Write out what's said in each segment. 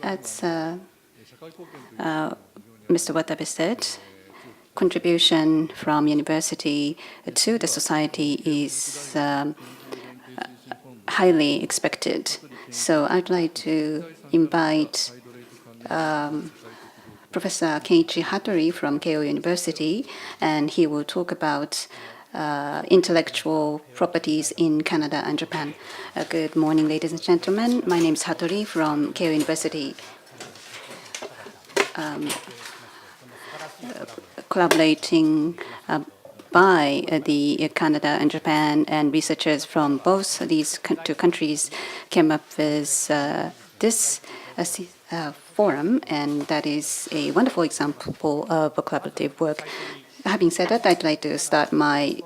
As Mr. Watabe said, contribution from university to the society is highly expected. So I'd like to invite Professor Kenichi HATORI from Keio University, and he will talk about intellectual properties in Canada and Japan. Good morning, ladies and gentlemen. My name is HATORI from Keio University. Collaborating by the Canada and Japan, and researchers from both these two countries came up with this forum, and that is a wonderful example of a collaborative work. Having said that, I'd like to start my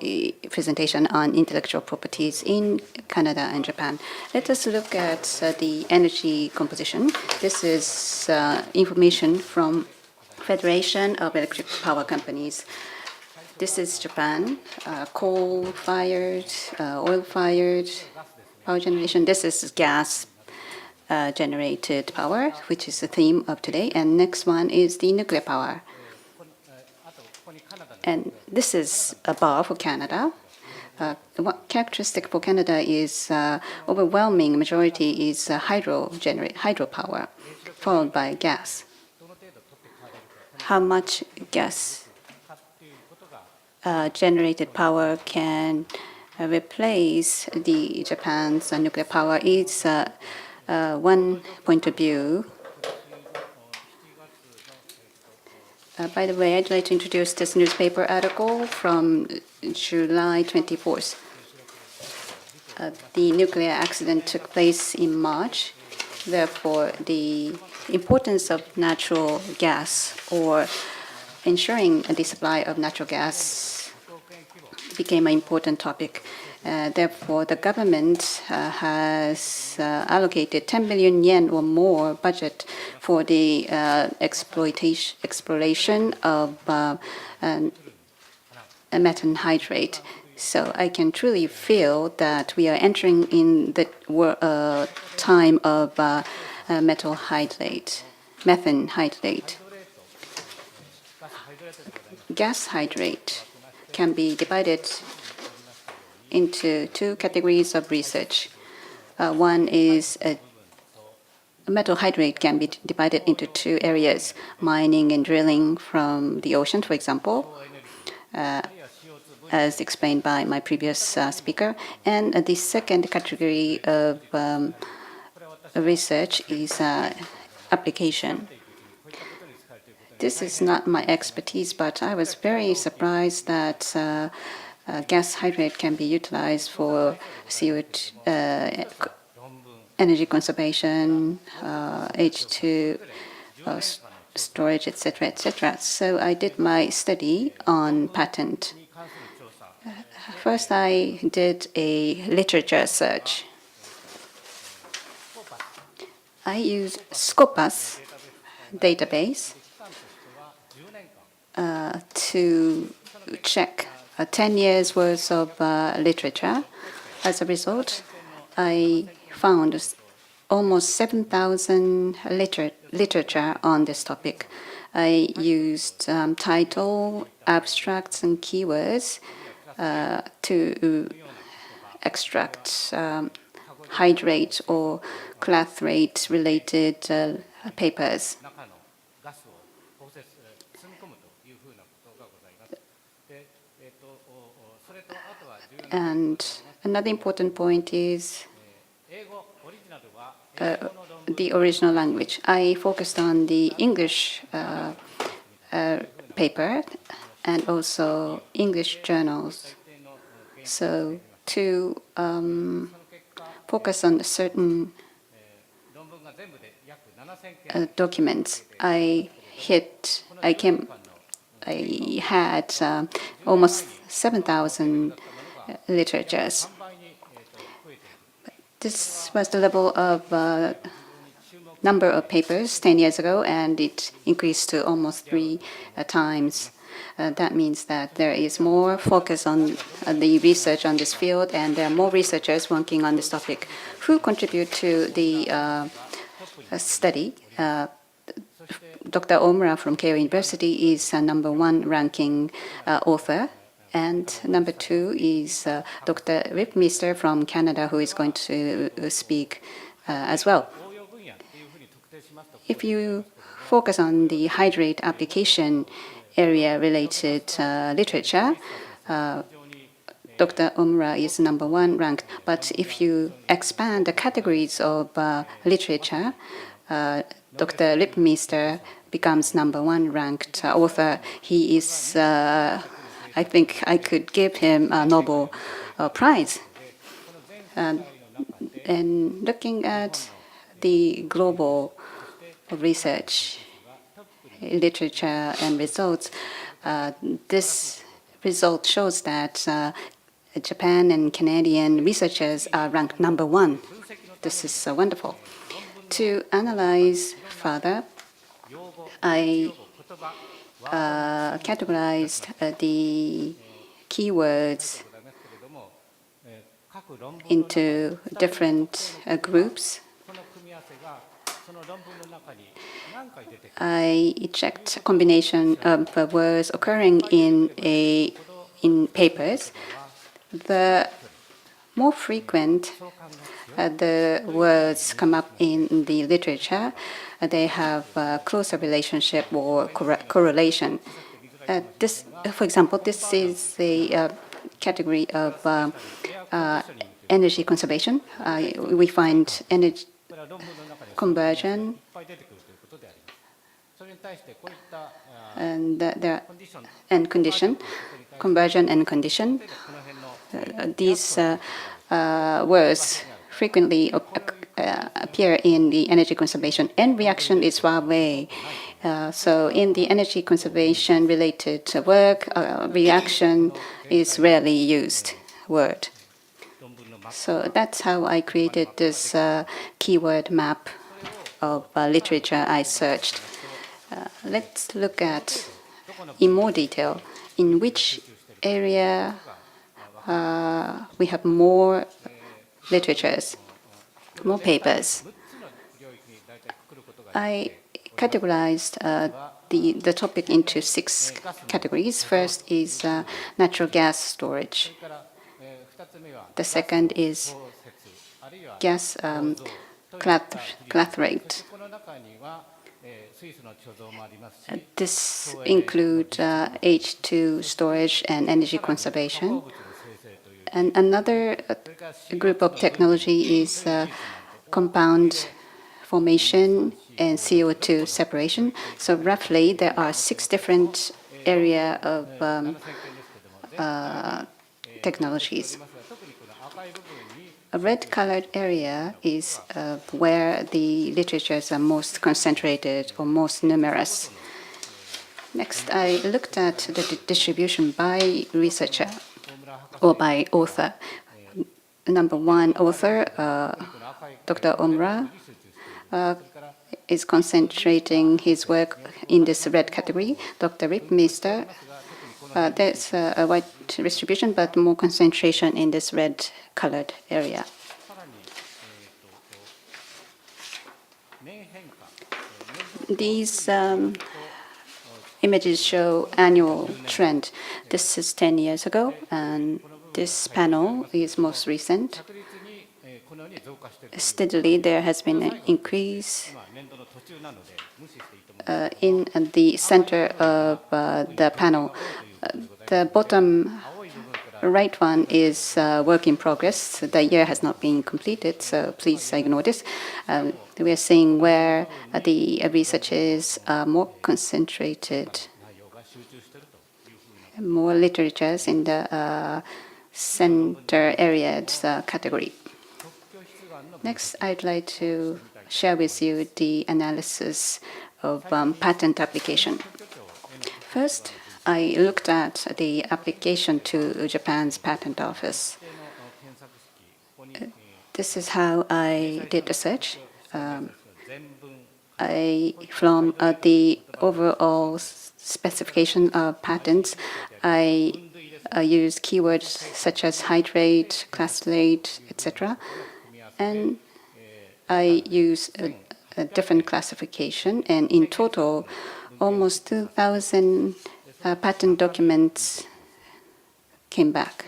presentation on intellectual properties in Canada and Japan. Let us look at the energy composition. This is information from Federation of Electric Power Companies. This is Japan, coal-fired, oil-fired power generation. This is gas generated power, which is the theme of today. And next one is the nuclear power. And this is a bar for Canada. What characteristic for Canada is overwhelming majority is hydropower, followed by gas. How much gas generated power can replace the Japan's nuclear power is one point of view. By the way, I'd like to introduce this newspaper article from July 24th. The nuclear accident took place in March. Therefore, the importance of natural gas or ensuring the supply of natural gas became an important topic. Therefore, the government has allocated 10 billion yen or more budget for the exploration of methane hydrate. So I can truly feel that we are entering in the time of methane hydrate. Gas hydrate can be divided into two categories of research. One is metal hydrate can be divided into two areas: mining and drilling from the ocean, for example, as explained by my previous speaker. And the second category of research is application. This is not my expertise, but I was very surprised that gas hydrate can be utilized for CO2 energy conservation, H2 storage, etc., etc. So I did my study on patent. First, I did a literature search. I used Scopus database to check 10 years worth of literature. As a result, I found almost 7,000 literature on this topic. I used title, abstracts, and keywords to extract hydrate or clathrate related papers. And another important point is the original language. I focused on the English paper and also English journals. So to focus on certain documents, I had almost 7,000 literatures. This was the level of number of papers 10 years ago, and it increased to almost 3 times. That means that there is more focus on the research on this field, and there are more researchers working on this topic. Who contribute to the study, Dr. Omura from Keio University is #1 ranking author. And #2 is Dr. Ripmeister from Canada, who is going to speak as well. If you focus on the hydrate application area-related literature, Dr. Omura is #1 ranked. But if you expand the categories of literature, Dr. Ripmeister becomes #1 ranked author. He is, I think I could give him a Nobel Prize. And looking at the global research, literature, and results, this result shows that Japan and Canadian researchers are ranked #1. This is wonderful. To analyze further, I categorized the keywords into different groups. I checked a combination of words occurring in papers. The more frequent the words come up in the literature, they have a closer relationship or correlation. For example, this is a category of energy conservation. We find energy conversion and condition, conversion and condition. These words frequently appear in the energy conservation, and reaction is far away. So in the energy conservation related work, reaction is rarely used word. So that's how I created this keyword map of literature I searched. Let's look at in more detail in which area we have more literatures, more papers. I categorized the topic into 6 categories. First is natural gas storage. The second is gas clathrate. This includes H2 storage and energy conservation. And another group of technology is compound formation and CO2 separation. So roughly, there are 6 different areas of technologies. A red-colored area is where the literatures are most concentrated or most numerous. Next, I looked at the distribution by researcher or by author. #1 author, Dr. Omura, is concentrating his work in this red category. Dr. Ripmeister, there's a wide distribution, but more concentration in this red-colored area. These images show annual trend. This is 10 years ago, and this panel is most recent. Steadily, there has been an increase in the center of the panel. The bottom right one is work in progress. The year has not been completed, so please ignore this. We are seeing where the researchers are more concentrated, more literatures in the center areas category. Next, I'd like to share with you the analysis of patent application. First, I looked at the application to Japan's patent office. This is how I did the search. From the overall specification of patents, I used keywords such as hydrate, clathrate, etc. And I use different classification, and in total, almost 2,000 patent documents came back.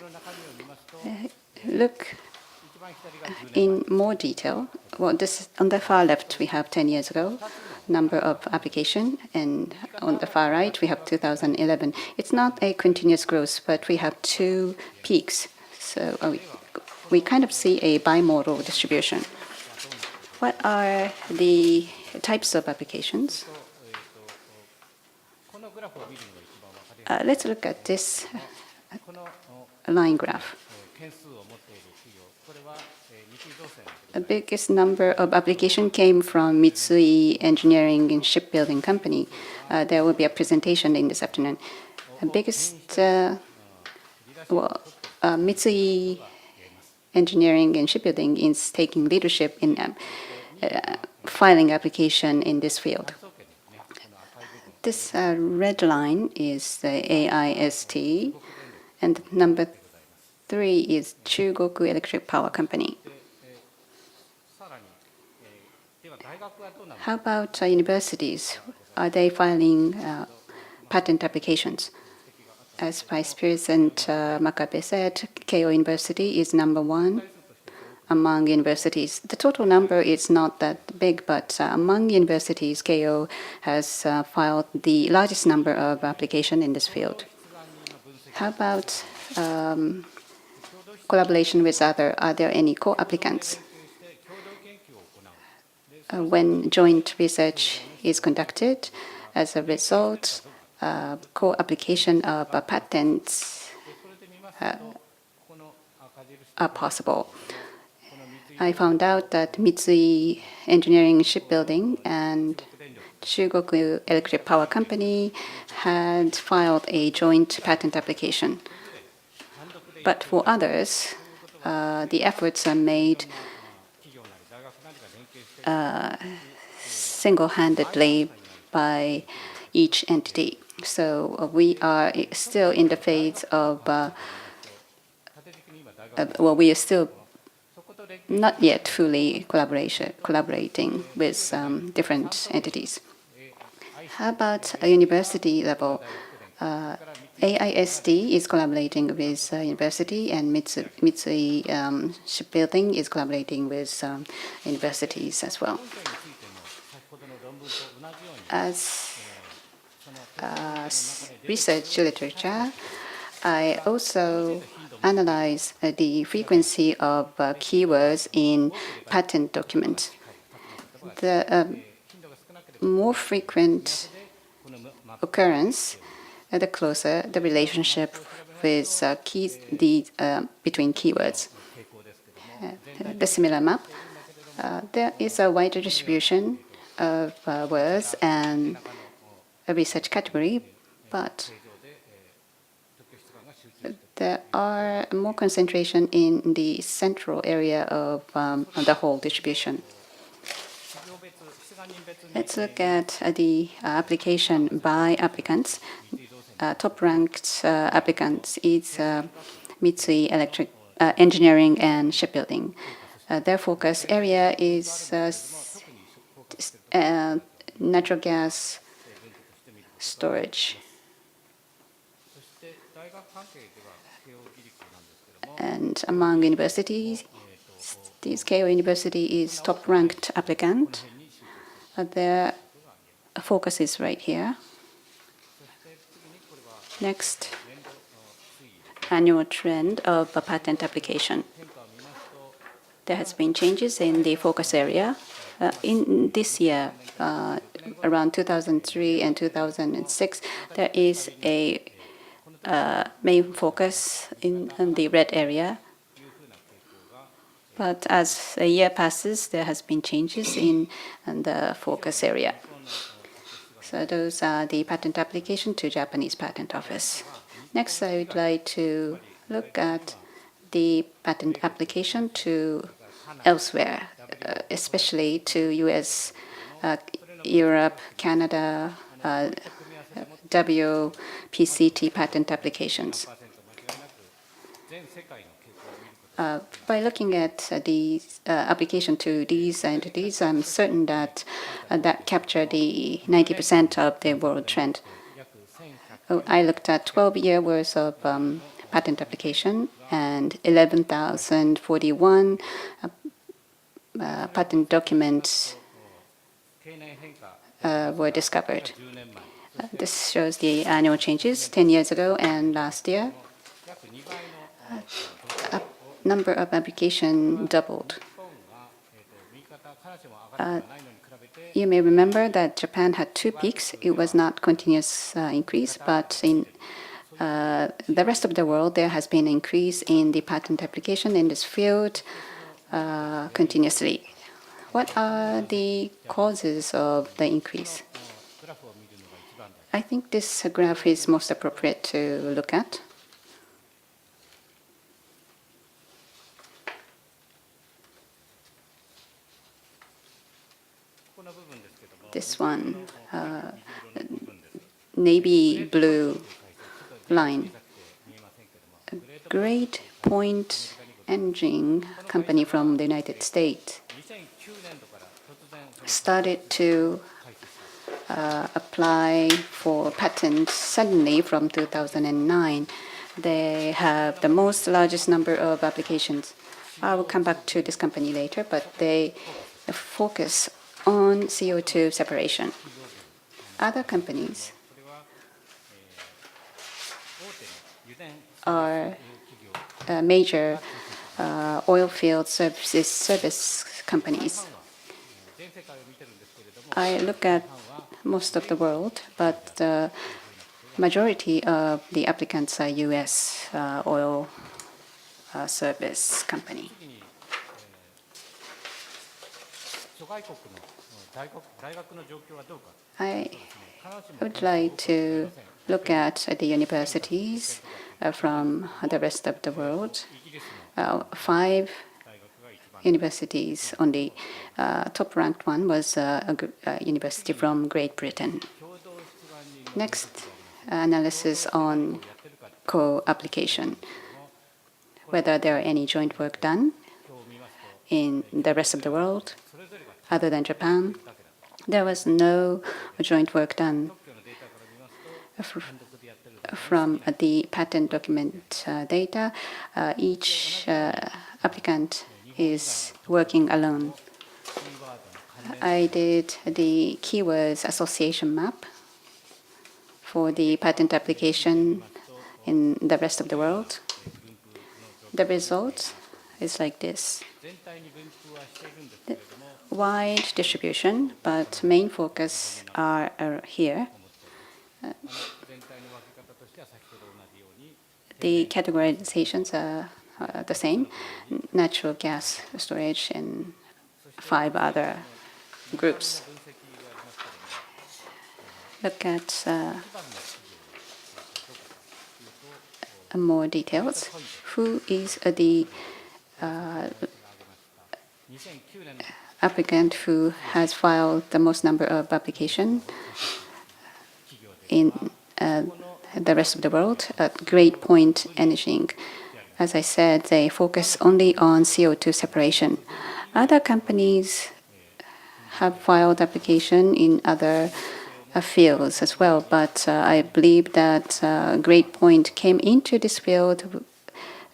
Look in more detail. Well, this on the far left we have 10 years ago number of application, and on the far right we have 2011. It's not a continuous growth, but we have two peaks. So we kind of see a bimodal distribution. What are the types of applications? Let's look at this line graph. The biggest number of applications came from Mitsui Engineering and Shipbuilding Company. There will be a presentation in this afternoon. The biggest, Mitsui Engineering and Shipbuilding is taking leadership in filing application in this field. This red line is the AIST, and number 3 is Chugoku Electric Power Company. How about universities? Are they filing patent applications? As Vice President Makabe said, Keio University is number 1 among universities. The total number is not that big, but among universities, Keio has filed the largest number of applications in this field. How about collaboration with other? Are there any co-applicants? When joint research is conducted, as a result, co-application of patents are possible. I found out that Mitsui Engineering Shipbuilding and Chugoku Electric Power Company had filed a joint patent application. But for others, the efforts are made single-handedly by each entity. So we are still in the phase of, we are still not yet fully collaborating with different entities. How about a university level? AIST is collaborating with university, and Mitsui Shipbuilding is collaborating with universities as well. As research literature, I also analyze the frequency of keywords in patent documents. The more frequent occurrence, the closer the relationship with between keywords. The similar map, there is a wider distribution of words and a research category, but there are more concentration in the central area of the whole distribution. Let's look at the application by applicants. Top-ranked applicants is Mitsui Electric Engineering and Shipbuilding. Their focus area is natural gas storage. And among universities, this Keio University is top-ranked applicant. Their focus is right here. Next, annual trend of a patent application. There has been changes in the focus area. In this year, around 2003 and 2006, there is a main focus in the red area. But as a year passes, there has been changes in the focus area. So those are the patent application to Japanese Patent Office. Next, I would like to look at the patent application to elsewhere, especially to US, Europe, Canada, WPCT patent applications. By looking at the application to these entities, I'm certain that that capture the 90% of the world trend. I looked at 12 years worth of patent application and 11,041 patent documents were discovered. This shows the annual changes 10 years ago and last year. Number of applications doubled. You may remember that Japan had 2 peaks. It was not continuous increase, but in the rest of the world, there has been an increase in the patent application in this field continuously. What are the causes of the increase? I think this graph is most appropriate to look at. This one, navy blue line. A Great Point Engine company from the United States started to apply for patents suddenly from 2009. They have the largest number of applications. I will come back to this company later, but they focus on CO2 separation. Other companies are major oil field service companies. I look at most of the world, but the majority of the applicants are U.S. Oil service company. I would like to look at the universities from the rest of the world. 5 universities only. Top ranked one was a university from Great Britain. Next, analysis on co-application. Whether there are any joint work done in the rest of the world other than Japan. There was no joint work done. From the patent document data, each applicant is working alone. I did the keywords association map for the patent application in the rest of the world. The result is like this. Wide distribution, but main focus are here. The categorizations are the same. Natural gas storage and 5 other groups. Look at more details. Who is the applicant who has filed the most number of applications in the rest of the world? Great Point Engine. As I said, they focus only on CO2 separation. Other companies have filed application in other fields as well, but I believe that Great Point came into this field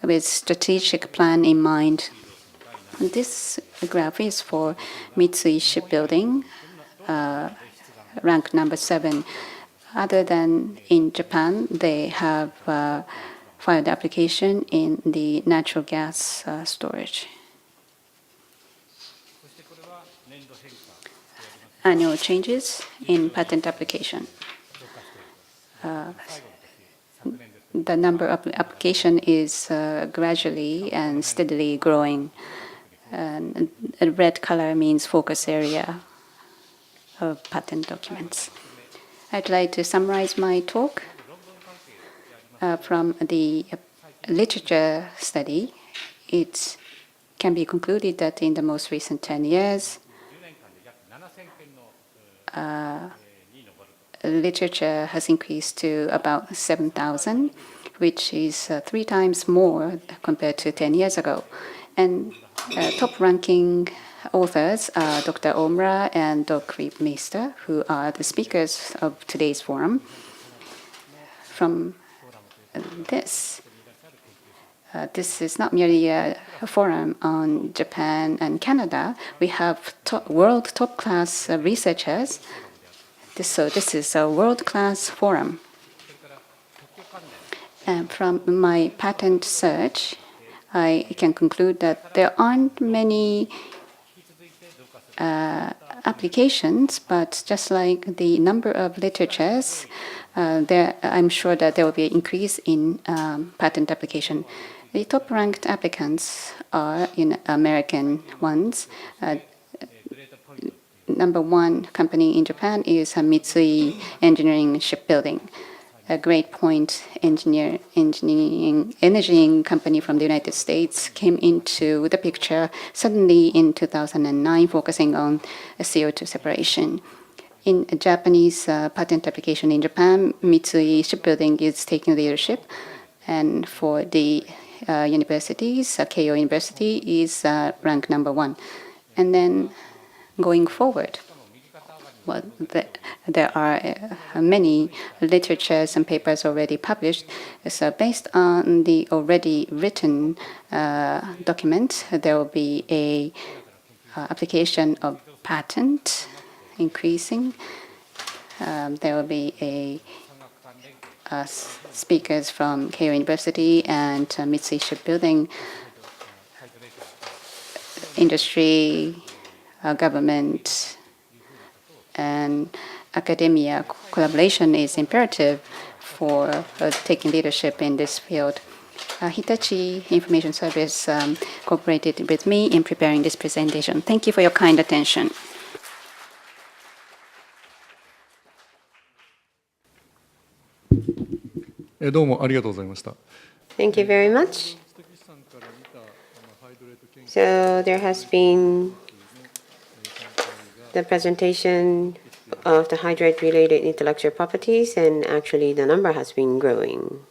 with strategic plan in mind. This graph is for Mitsui Shipbuilding, rank number 7. Other than in Japan, they have filed application in the natural gas storage. Annual changes in patent application. The number of application is gradually and steadily growing. And a red color means focus area of patent documents. I'd like to summarize my talk from the literature study. It can be concluded that in the most recent 10 years, literature has increased to about 7,000, which is 3 times more compared to 10 years ago. And top-ranking authors are Dr. Omura and Dr. Meister, who are the speakers of today's forum. From this is not merely a forum on Japan and Canada. We have world top-class researchers. So this is a world-class forum. And from my patent search, I can conclude that there aren't many applications, but just like the number of literatures, I'm sure that there will be an increase in patent application. The top-ranked applicants are in American ones. Number 1 company in Japan is Mitsui Engineering Shipbuilding. A Great Point engineering company from the United States came into the picture suddenly in 2009, focusing on CO2 separation. In a Japanese patent application in Japan, Mitsui Shipbuilding is taking leadership. And for the universities, Keio University is ranked number 1. And then going forward, well, there are many literatures and papers already published. So based on the already written document, there will be a application of patent increasing. There will be speakers from Keio University and Mitsui Shipbuilding, industry, government, and academia. Collaboration is imperative for taking leadership in this field. Hitachi Information Service cooperated with me in preparing this presentation. Thank you for your kind attention. Thank you very much. So there has been the presentation of the hydrate-related intellectual properties, and actually the number has been growing.